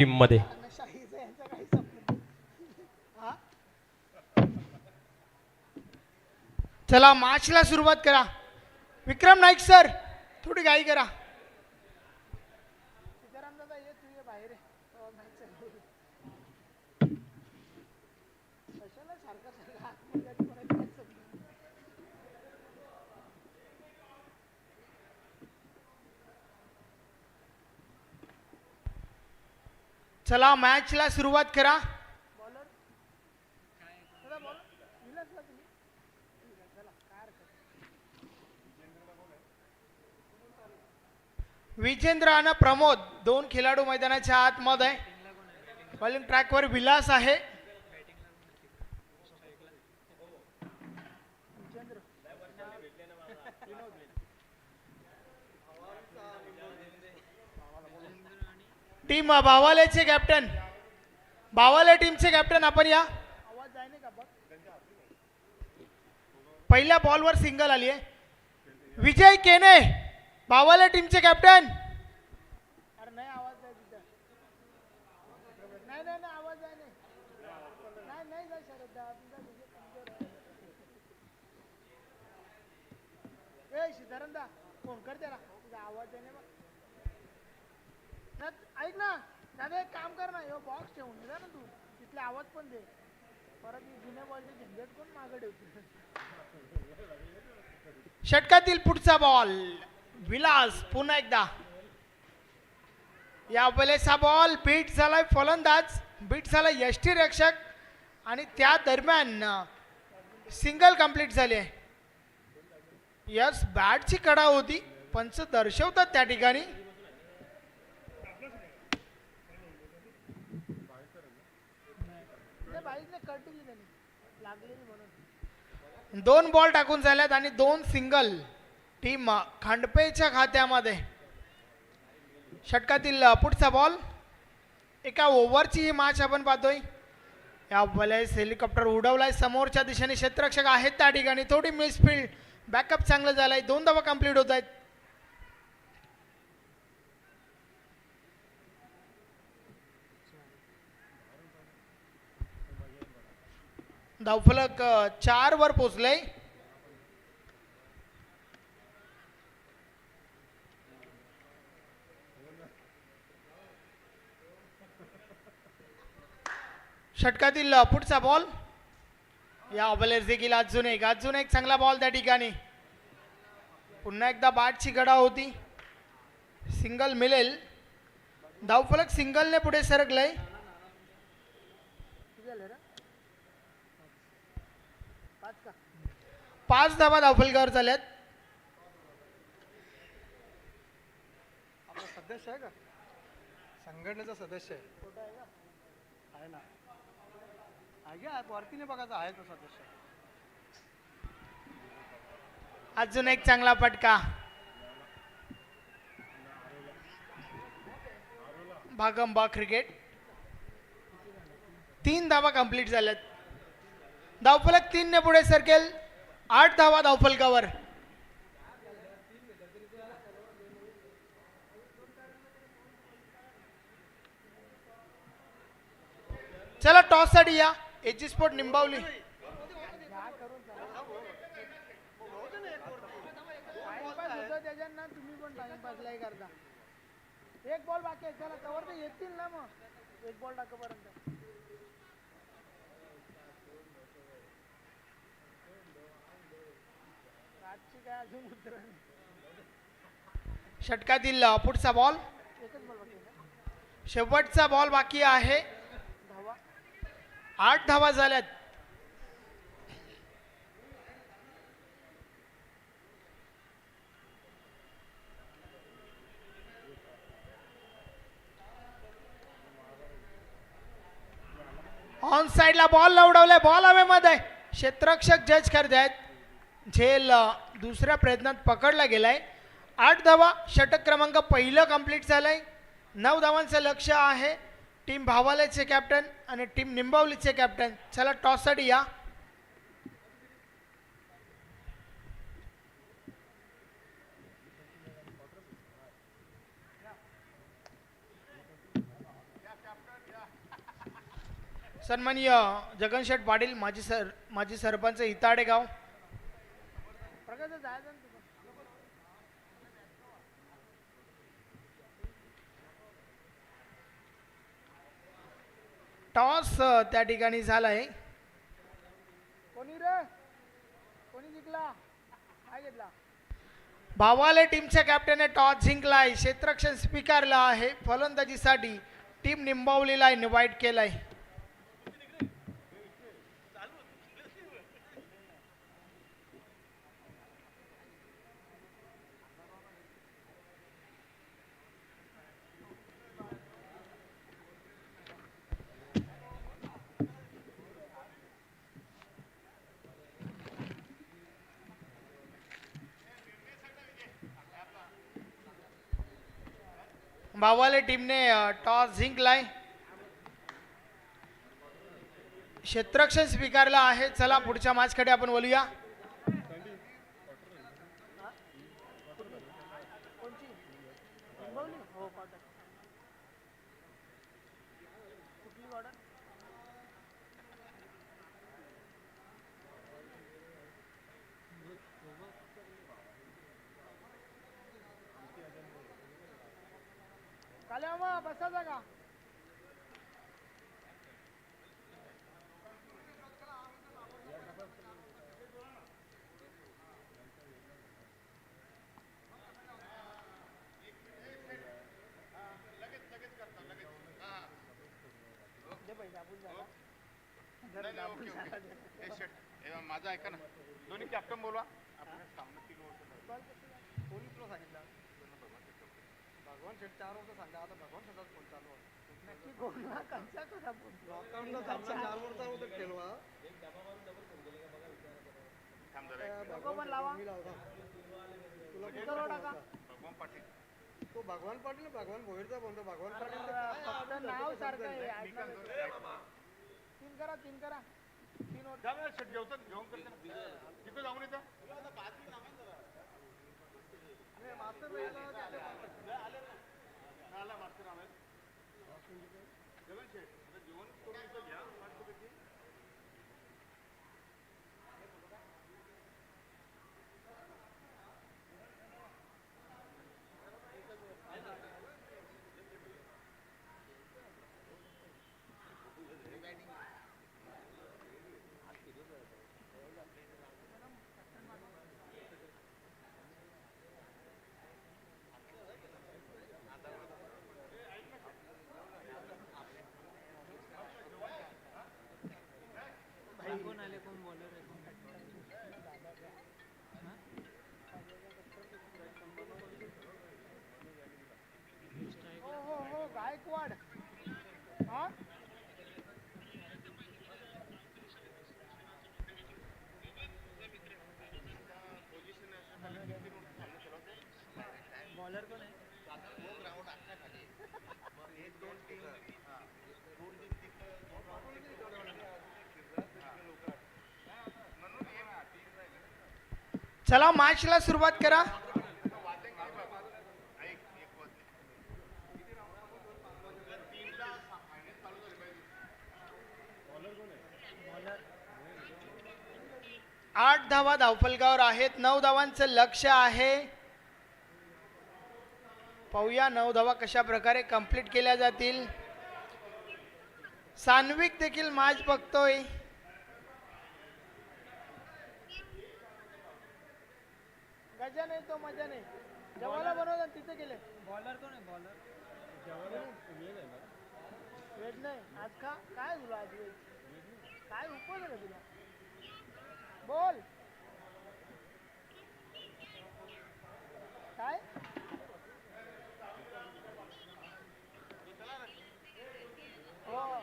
Team मध्ये. चला मॅचला सुरुवात करा. विक्रम नाईक सर थोडी घाई करा. चला मॅचला सुरुवात करा. विजेंद्र आणि प्रमोद दोन खेळाडू मैदानाच्या आतमध्ये. बॉलिंग ट्रॅकवर विलास आहे. टीम बावालेचे कॅप्टन, बावाले टीमचे कॅप्टन आपण या. पहिल्या बॉलवर सिंगल आली आहे. विजय केने बावाले टीमचे कॅप्टन. अरे नाही आवाज नाही तिथं. नाही नाही आवाज नाही नाही नाही नाही शरद ए सिद्धारंदा फोन कर त्याला. तुझा आवाज आहे ना ऐक ना दादा, एक काम कर ना, हे बॉक्स ठेवून दे ना तू, तिथले आवाज पण दे. परत जुन्या बॉलचे झंझट कोण मागे ठेवतो. षटकातील पुढचा बॉल विलास पुन्हा एकदा. या वेळेस बॉल बीट झालाय फलंदाज, बीट झाला यष्टी रक्षक आणि त्या दरम्यान सिंगल कंप्लीट झाली आहे. यस बॅटची कडा होती, पंच दर्शवतात त्या ठिकाणी. दोन बॉल टाकून झाल्यात आणि दोन सिंगल टीम खांडपेच्या खात्यामध्ये. षटकातील पुढचा बॉल, एका ओव्हरची ही मॅच आपण पाहतोय. या वेळेस हेलिकॉप्टर उडवलाय समोरच्या दिशेने, क्षेत्ररक्षक आहेत त्या ठिकाणी. थोडी मिसफिल्ड, बॅकअप चांगलं झालंय. 2 धावा कंप्लीट होत आहेत. धावफलक 4 वर पोहोचलंय. षटकातील पुढचा बॉल, या ओव्हरलेस देखील अजून एक चांगला बॉल त्या ठिकाणी. पुन्हा एकदा बॅटची गडा होती, सिंगल मिळेल. धावफलक सिंगलने पुढे सरकलंय. 5 धावा धावफलकावर झाल्यात. आपला सदस्य आहे का, संघटनेचा सदस्य आहे ना, आहे वरतीने बघायचा आहे तो सदस्य. अजून एक चांगला फटका. भागंबा क्रिकेट. 3 धावा कंप्लीट झाल्यात. धावफलक 3 ने पुढे सरकेल. 8 धावा धावफलकावर. चला टॉस साठी या. एजी स्पोर्ट निंबावली. तुम्ही पण टाइमपासलाही करता. एक बॉल बाकी आहे, चला तवर तर येतील ना. मग एक बॉल टाकेपर्यंत षटकातील पुढचा बॉल, शेवटचा बॉल बाकी आहे. 8 धावा झाल्यात. ऑन साइडला बॉल उडवलाय, बॉल हवेमध्ये. क्षेत्ररक्षक जज करतायत. झेल दुसऱ्या प्रयत्नात पकडला गेलाय. 8 धावा. षटक क्रमांक पहिलं कंप्लीट झालंय. 9 धावांचं लक्ष आहे. टीम भावालेचे कॅप्टन आणि टीम निंबावलीचे कॅप्टन. चला टॉस साठी या. सन्माननीय जगनशेठ पाटील माजी सरपंच इताडे गाव. टॉस त्या ठिकाणी झालाय. कोणी रे कोणी जिंकला काय घेतला भावाले टीमच्या कॅप्टनने टॉस जिंकलाय. क्षेत्ररक्षण स्वीकारलं आहे. फलंदाजीसाठी टीम निंबावलीला इन्व्हाइट केलाय. भावाले टीमने टॉस जिंकलाय. क्षेत्ररक्षण स्वीकारलं आहे. चला पुढच्या मॅचकडे आपण बोलूया. बसा जागा माझा ऐका ना दोन्ही कॅप्टन बोलवा. कोणी तुला सांगितलं भगवान शेठ 4 वर्ष सांगा आता भगवान शेठाच फोन चालू आहे नक्की कोणला कंचा कसा लॉकडाऊनला थांबला 4 वर्ष अगोदर केलवा लोगो पण लावा. तुला कुठं टाका भगवान पाटील तो भगवान पाटील भगवान भोईरचा बोलतो भगवान पाटील फक्त नाव सारखं आहे. तीन करा 3 वर घेऊन तिथं जाऊन येतं गायकवाड. हा बॉलर कोण आहे. चला मॅचला सुरुवात करा. आठ धावा धावफलकावर आहेत. 9 धावांचं लक्ष आहे. पाहूया 9 धावा कशा प्रकारे कंप्लीट केल्या जातील. सान्विक देखील मॅच बघतोय. गजा नाही तो मजा नाही. जवाला बनवला तिथे गेले. बॉलर कोण आहे. बॉलर वेज नाही आज का काय तुला आज वेज काय उपवास आहे तुला. बोल काय हो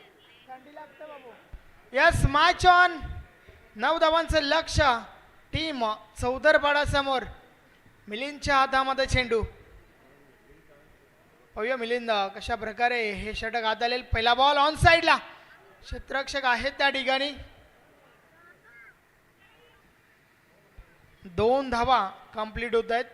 थंडी लागते बाबू. Yes match on. 9 धावांचं लक्ष. टीम चौदरपाडा समोर. मिलिंदच्या हातामध्ये चेंडू. पाहूया मिलिंद कशा प्रकारे हे षटक हाताळेल. पहिला बॉल ऑन साइडला. क्षेत्ररक्षक आहेत त्या ठिकाणी. 2 धावा कंप्लीट होत आहेत.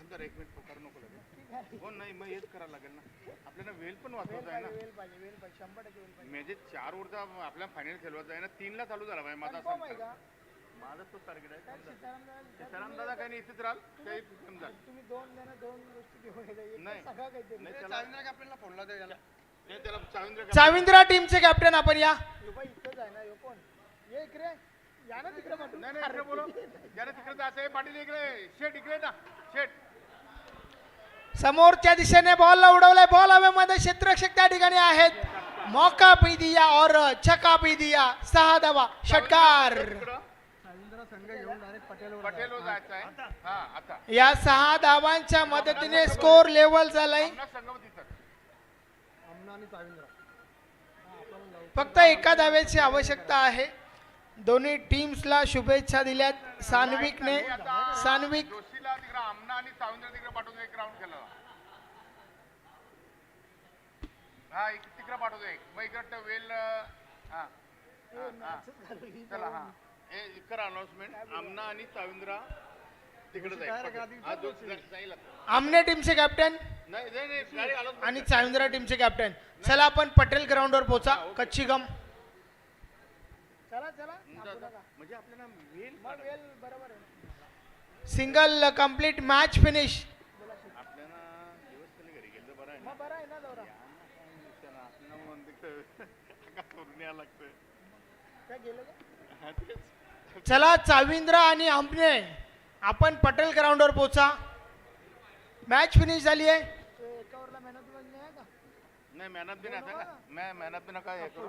जरा 1 मिनिट करू नको लागेल हो नाही मग हेच करायला लागेल ना आपल्याला वेळ पण वाचवायचा आहे ना वेळ पाहिजे 100% वेळ पाहिजे. म्हणजे 4 ओव्हरचा आपल्याला फायनल खेळवायचा आहे ना 3 ला चालू झाला पाहिजे माझा Confirm आहे का? माझा तोच टार्गेट आहे सीताराम दादा काही नाही इथेच राहाल काही प्रॉब्लेम झाला तुम्ही दोन गोष्टी घेऊन गेले. एक तर नाही. सगळं काहीतरी. नाही ते त्याला चालणार का आपल्याला फोनला दे याला नाही, त्याला चाविंद्र चाविंद्रा टीमचे कॅप्टन आपण या यो बाई इथंच आहे ना यो कोण ये इकडे या ना तिकडे पाठवून. नाही नाही इकडे बोलो ज्याला तिकडे जायचं आहे पाटील इकडे शेट इकडे ना शेट समोरच्या दिशेने बॉल उडवलाय बॉल हवेमध्ये क्षेत्ररक्षक त्या ठिकाणी आहेत मौका भी दिया और छक्का भी दिया 6 धावा षटकार. तिकडं साविंद्रा संघ घेऊन डायरेक्ट पटेलवर पटेलवर जायचं आहे हा आता या 6 धावांच्या मदतीने स्कोर लेवल झालाय. आमना संगम तिथं अमना आणि साविंद्रा फक्त एका धावेची आवश्यकता आहे. दोन्ही टीम्सला शुभेच्छा दिल्यात सान्विकने. सान्विक जोशीला तिकडे आमना आणि साविंद्र तिकडे पाठवतो एक राऊंड केला हा एक तिकडे पाठवतो एक मग इकडं वेल हा चला हा हे कर अनाउन्समेंट आमना आणि साविंद्रा तिकडे जाईल हा जो जाईल आता. आमने टीमचे कॅप्टन नाही नाही नाही गाडी allowance आणि चाविंद्रा टीमचे कॅप्टन. चला आपण पटेल ग्राउंडवर पोहोचा. कच्ची गम चला चला म्हणजे आपल्याला वेल बरोबर आहे. Single complete match finish. आपल्याला दिवस पहिले घरी गेलं बरं आहे ना बरं आहे ना दौरा आपल्याला मग तिकडं करून यायला लागतं काय गेलं हा, तेच. चला चाविंद्रा आणि आमने आपण पटेल ग्राउंडवर पोहोचा. मॅच फिनिश झाली आहे. नाही मेहनत बी नाही मॅन ऑफ द नका हे करू